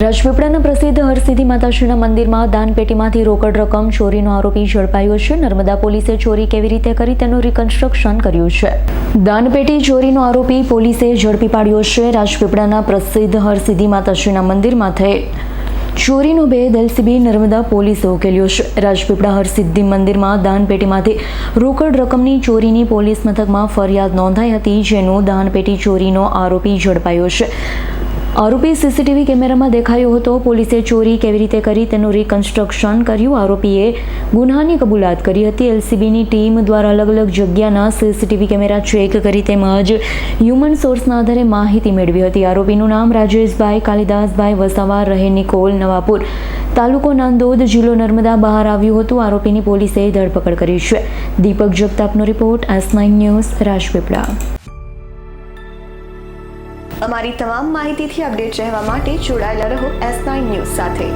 રાજપીપળાના પ્રસિદ્ધ હરસિદ્ધિ માતાજીના મંદિરમાં દાનપેટીમાંથી રોકડ રકમ ચોરીનો આરોપી ઝડપાયો છે. નર્મદા પોલીસે ચોરી કેવી રીતે કરી તેનું રિકન્સ્ટ્રક્શન કર્યું છે. દાનપેટી ચોરીનો આરોપી પોલીસે ઝડપી પાડ્યો છે. રાજપીપળાના પ્રસિદ્ધ હરસિદ્ધિ માતાજીના મંદિરમાં થયેલ ચોરીનો ભેદ એલસીબી નર્મદા પોલીસે ઉકેલ્યો છે. રાજપીપળા હરસિદ્ધિ મંદિરમાં દાનપેટીમાંથી રોકડ રકમની ચોરીની પોલીસ મથકમાં ફરિયાદ નોંધાઈ હતી, જેનું દાનપેટી ચોરીનો આરોપી ઝડપાયો છે. આરોપી સીસીટીવી કેમેરામાં દેખાયો હતો. પોલીસે ચોરી કેવી રીતે કરી તેનું રિકન્સ્ટ્રક્શન કર્યું. આરોપીએ ગુન્હાની કબૂલાત કરી હતી. એલસીબીની ટીમ દ્વારા અલગ અલગ જગ્યાના સીસીટીવી કેમેરા ચેક કરી તેમજ હ્યુમન સોર્સના આધારે માહિતી મેળવી હતી. આરોપીનું નામ રાજેશભાઈ કાલિદાસભાઈ વસાવા, રહે નિકોલ, નવાપુર, તાલુકો નાંદોદ, જિલ્લો નર્મદા બહાર આવ્યું હતું. આરોપીની પોલીસે ધરપકડ કરી છે. દીપક જગતાપનો રિપોર્ટ, S9 ન્યૂઝ, રાજપીપળા. અમારી તમામ માહિતીથી અપડેટ રહેવા માટે જોડાયેલા રહો S9 ન્યૂઝ સાથે.